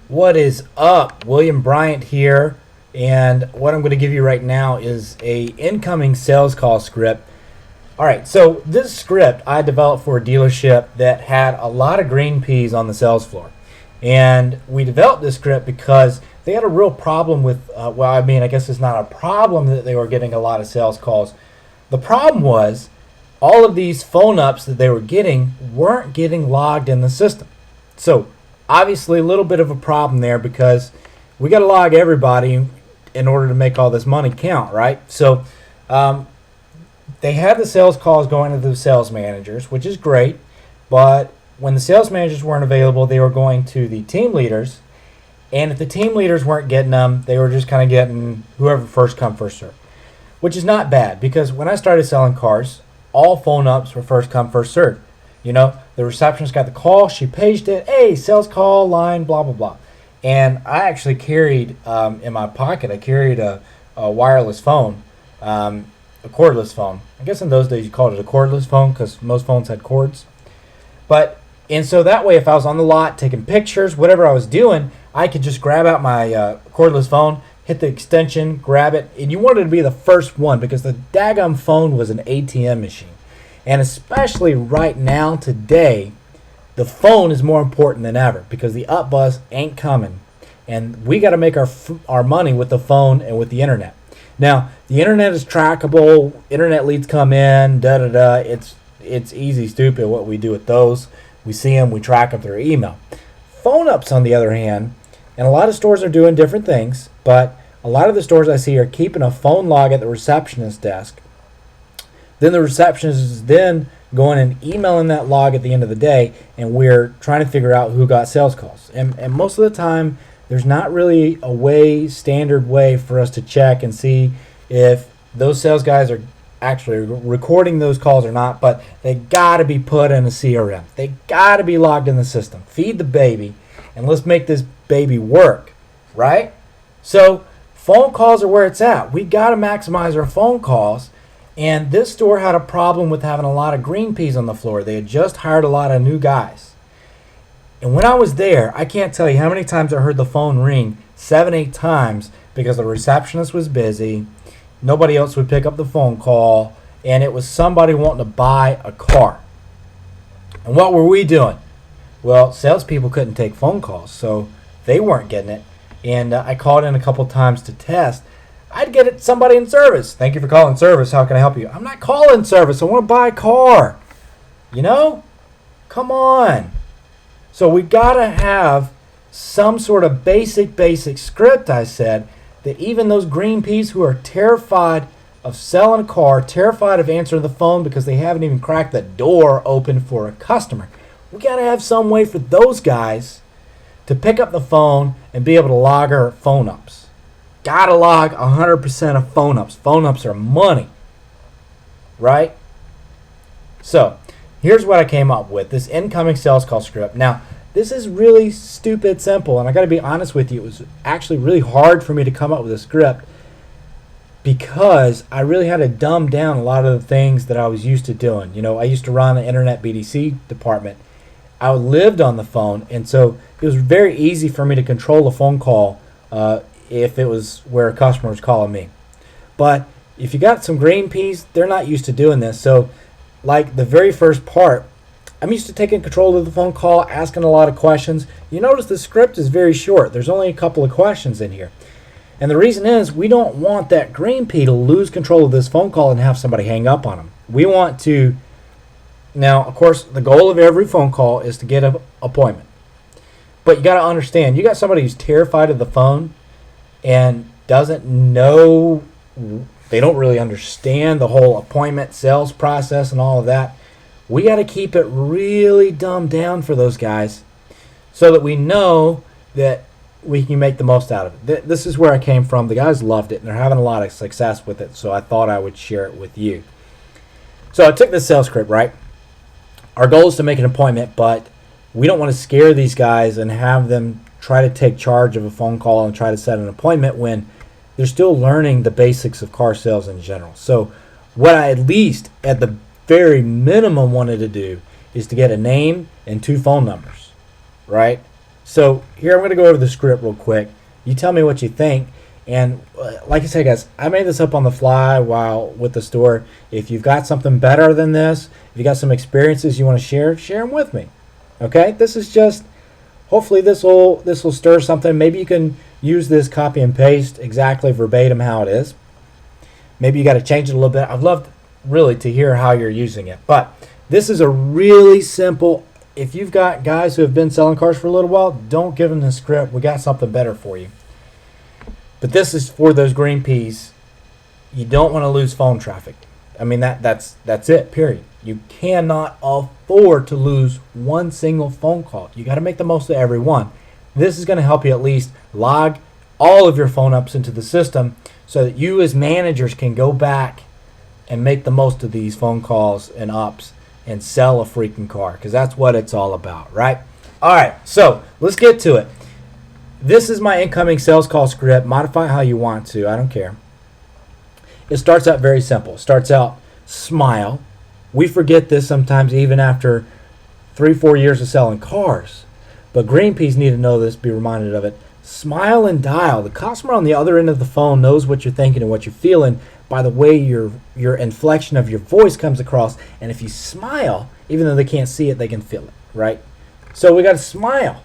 What is up? William Bryant here, and what I'm going to give you right now is a incoming sales call script. All right, so this script I developed for a dealership that had a lot of green peas on the sales floor, and we developed this script because they had a real problem with. I guess it's not a problem that they were getting a lot of sales calls. The problem was all of these phone ups that they were getting weren't getting logged in the system. So obviously a little bit of a problem there because we got to log everybody in order to make all this money count, right? So they had the sales calls going to the sales managers, which is great, but when the sales managers weren't available, they were going to the team leaders, and if the team leaders weren't getting them, they were just kind of getting whoever first come, first serve, which is not bad because when I started selling cars, all phone ups were first come, first serve. You know, the receptionist got the call, she paged it, hey, sales call, line, blah, blah, blah. And I actually carried, in my pocket, I carried a wireless phone, a cordless phone. I guess in those days you called it a cordless phone because most phones had cords. And so that way if I was on the lot taking pictures, whatever I was doing, I could just grab out my cordless phone, hit the extension, grab it. And you wanted to be the first one because the daggum phone was an ATM machine. And especially right now, today, the phone is more important than ever because the up bus ain't coming. And we got to make our money with the phone and with the internet. Now, the internet is trackable. Internet leads come in, da-da-da. It's easy, stupid what we do with those. We see them, we track them through email. Phone ups, on the other hand, and a lot of stores are doing different things, but a lot of the stores I see are keeping a phone log at the receptionist desk. Then the receptionist is then going and emailing that log at the end of the day, and we're trying to figure out who got sales calls. And most of the time, there's not really a standard way for us to check and see if those sales guys are actually recording those calls or not, but they got to be put in a CRM. They got to be logged in the system. Feed the baby, and let's make this baby work, right? So phone calls are where it's at. We got to maximize our phone calls. And this store had a problem with having a lot of green peas on the floor. They had just hired a lot of new guys. And when I was there, I can't tell you how many times I heard the phone ring, 7, 8 times, because the receptionist was busy. Nobody else would pick up the phone call. And it was somebody wanting to buy a car. And what were we doing? Well, salespeople couldn't take phone calls, so they weren't getting it. And I called in a couple times to test. I'd get it somebody in service. Thank you for calling service. How can I help you? I'm not calling service. I want to buy a car. You know? Come on. So we got to have some sort of basic script, I said, that even those green peas who are terrified of selling a car, terrified of answering the phone because they haven't even cracked the door open for a customer, we got to have some way for those guys to pick up the phone and be able to log our phone ups. Gotta log 100% of phone ups. Phone ups are money, right? So here's what I came up with, this incoming sales call script. Now, this is really stupid simple, and I got to be honest with you, it was actually really hard for me to come up with a script because I really had to dumb down a lot of the things that I was used to doing. You know, I used to run the internet BDC department. I lived on the phone, and so it was very easy for me to control a phone call if it was where a customer was calling me. But if you got some green peas, they're not used to doing this. So like the very first part, I'm used to taking control of the phone call, asking a lot of questions. You notice the script is very short. There's only a couple of questions in here. And the reason is we don't want that green pea to lose control of this phone call and have somebody hang up on them. We want to, now of course the goal of every phone call is to get an appointment. But you got to understand, you got somebody who's terrified of the phone and doesn't know, they don't really understand the whole appointment sales process and all of that. We got to keep it really dumbed down for those guys so that we know that we can make the most out of it. This is where I came from. The guys loved it, and they're having a lot of success with it, so I thought I would share it with you. So I took this sales script, right? Our goal is to make an appointment, but we don't want to scare these guys and have them try to take charge of a phone call and try to set an appointment when they're still learning the basics of car sales in general. So what I at least at the very minimum wanted to do is to get a name and 2 phone numbers, right? So here I'm going to go over the script real quick. You tell me what you think. And like I said, guys, I made this up on the fly while with the store. If you've got something better than this, if you got some experiences you want to share them with me. Okay? This is just, hopefully this will stir something. Maybe you can use this copy and paste exactly verbatim how it is. Maybe you got to change it a little bit. I'd love really to hear how you're using it. But this is a really simple, if you've got guys who have been selling cars for a little while, don't give them the script. We got something better for you. But this is for those green peas. You don't want to lose phone traffic. I mean, that's it, period. You cannot afford to lose one single phone call. You got to make the most of every one. This is going to help you at least log all of your phone ups into the system so that you as managers can go back and make the most of these phone calls and ups and sell a freaking car, because that's what it's all about, right? All right, so let's get to it. This is my incoming sales call script. Modify how you want to. I don't care. It starts out very simple. It starts out smile. We forget this sometimes even after 3-4 years of selling cars. But green peas need to know this, be reminded of it. Smile and dial. The customer on the other end of the phone knows what you're thinking and what you're feeling by the way your inflection of your voice comes across. And if you smile, even though they can't see it, they can feel it, right? So we got to smile.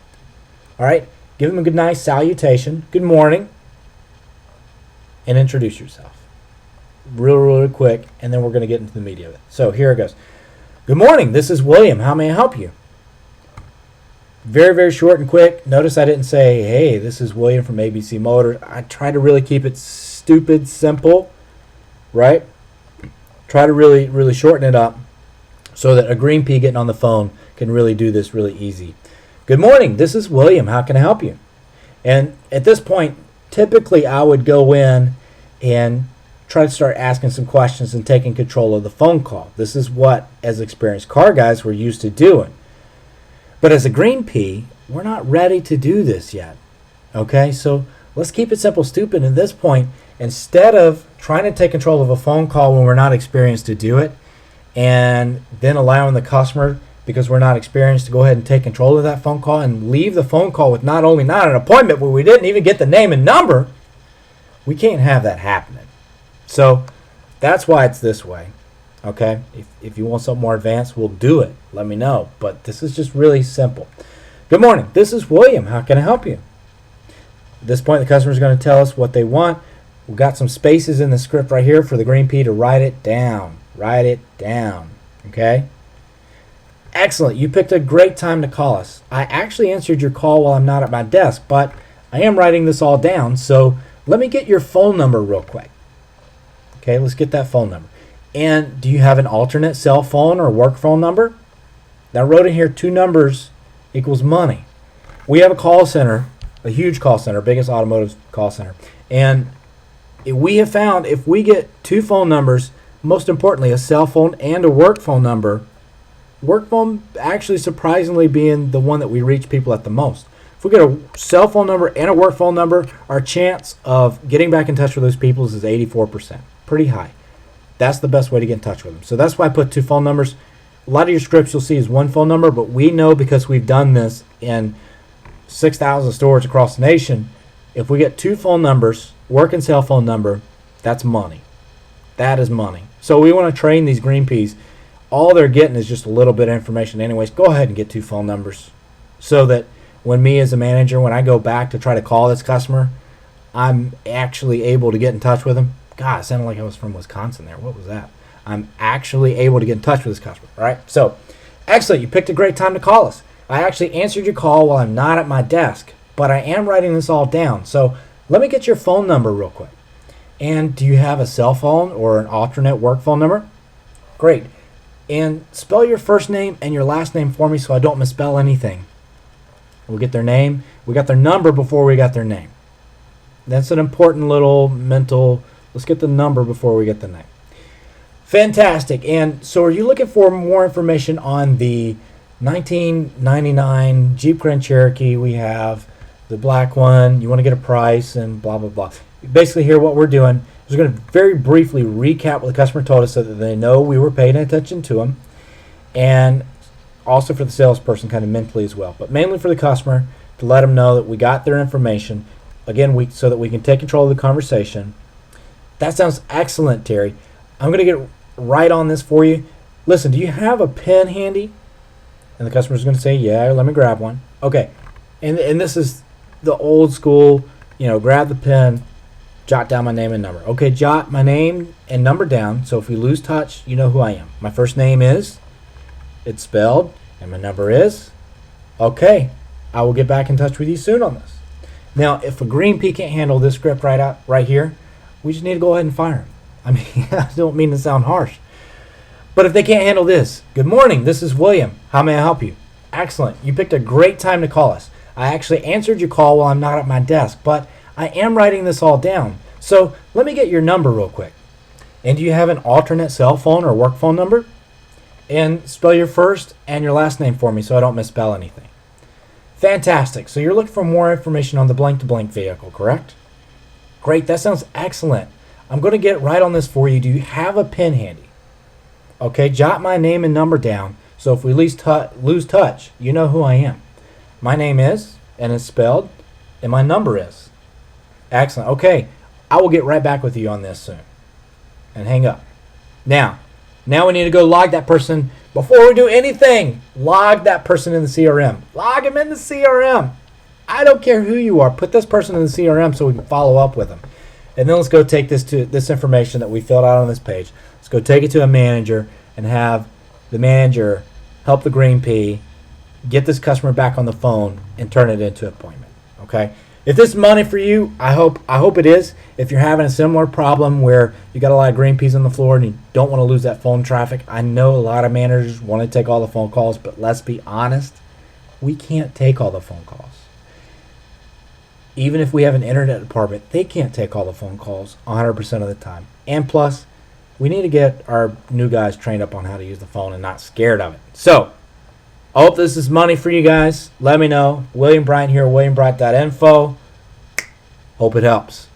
All right? Give them a good, nice salutation. Good morning. And introduce yourself. Really quick, and then we're going to get into the meat of it. So here it goes. Good morning. This is William. How may I help you? Very short and quick. Notice I didn't say, hey, this is William from ABC Motors. I try to really keep it stupid, simple, right? Try to really shorten it up so that a green pea getting on the phone can really do this really easy. Good morning, this is William. How can I help you? And at this point, typically I would go in and try to start asking some questions and taking control of the phone call. This is what, as experienced car guys, we're used to doing. But as a green pea, we're not ready to do this yet. Okay, so let's keep it simple, stupid. At this point, instead of trying to take control of a phone call when we're not experienced to do it, and then allowing the customer, because we're not experienced, to go ahead and take control of that phone call and leave the phone call with not only not an appointment, but we didn't even get the name and number, we can't have that happening. So that's why it's this way. Okay, if you want something more advanced, we'll do it. Let me know. But this is just really simple. Good morning. This is William. How can I help you? At this point, the customer is going to tell us what they want. We've got some spaces in the script right here for the green pea to write it down. Write it down. Okay? Excellent. You picked a great time to call us. I actually answered your call while I'm not at my desk, but I am writing this all down. So let me get your phone number real quick. Okay, let's get that phone number. And do you have an alternate cell phone or work phone number? Now I wrote in here 2 numbers equals money. We have a call center, a huge call center, biggest automotive call center. And we have found if we get 2 phone numbers, most importantly a cell phone and a work phone number, work phone actually surprisingly being the one that we reach people at the most. If we get a cell phone number and a work phone number, our chance of getting back in touch with those people is 84%. Pretty high. That's the best way to get in touch with them. So that's why I put 2 phone numbers. A lot of your scripts you'll see is 1 phone number, but we know because we've done this in 6,000 stores across the nation, if we get 2 phone numbers, work and cell phone number, that's money. That is money. So we want to train these green peas. All they're getting is just a little bit of information anyways. Go ahead and get 2 phone numbers so that when me as a manager, when I go back to try to call this customer, I'm actually able to get in touch with them. God, it sounded like I was from Wisconsin there. What was that? I'm actually able to get in touch with this customer. All right. So, excellent. You picked a great time to call us. I actually answered your call while I'm not at my desk, but I am writing this all down. So, let me get your phone number real quick. And do you have a cell phone or an alternate work phone number? Great. And spell your first name and your last name for me so I don't misspell anything. We'll get their name. We got their number before we got their name. That's an important little mental. Let's get the number before we get the name. Fantastic. And so are you looking for more information on the 1999 Jeep Grand Cherokee? We have the black one. You want to get a price and blah, blah, blah. Basically here what we're doing is we're going to very briefly recap what the customer told us so that they know we were paying attention to them. And also for the salesperson kind of mentally as well. But mainly for the customer, to let them know that we got their information. Again, so that we can take control of the conversation. That sounds excellent, Terry. I'm going to get right on this for you. Listen, do you have a pen handy? And the customer's going to say, yeah, let me grab one. Okay. And this is the old school, grab the pen, jot down my name and number. Okay, jot my name and number down, so if we lose touch, you know who I am. My first name is, it's spelled, and my number is. Okay, I will get back in touch with you soon on this. Now, if a green pea can't handle this script right here, we just need to go ahead and fire him. I mean, I don't mean to sound harsh. But if they can't handle this, good morning, this is William. How may I help you? Excellent. You picked a great time to call us. I actually answered your call while I'm not at my desk, but I am writing this all down. So let me get your number real quick. And do you have an alternate cell phone or work phone number? And spell your first and your last name for me so I don't misspell anything. Fantastic. So you're looking for more information on the blank-to-blank vehicle, correct? Great. That sounds excellent. I'm going to get right on this for you. Do you have a pen handy? Okay, jot my name and number down, so if we lose touch, you know who I am. My name is, and it's spelled, and my number is. Excellent. Okay, I will get right back with you on this soon. And hang up. Now we need to go log that person. Before we do anything, log that person in the CRM. Log him in the CRM. I don't care who you are. Put this person in the CRM so we can follow up with them. And then let's go take this information that we filled out on this page. Let's go take it to a manager and have the manager help the green pea get this customer back on the phone and turn it into an appointment. Okay? If this is money for you, I hope it is. If you're having a similar problem where you got a lot of green peas on the floor and you don't want to lose that phone traffic, I know a lot of managers want to take all the phone calls, but let's be honest, we can't take all the phone calls. Even if we have an internet department, they can't take all the phone calls 100% of the time. And plus, we need to get our new guys trained up on how to use the phone and not scared of it. So, I hope this is money for you guys. Let me know. William Bryant here, williambryant.info. Hope it helps.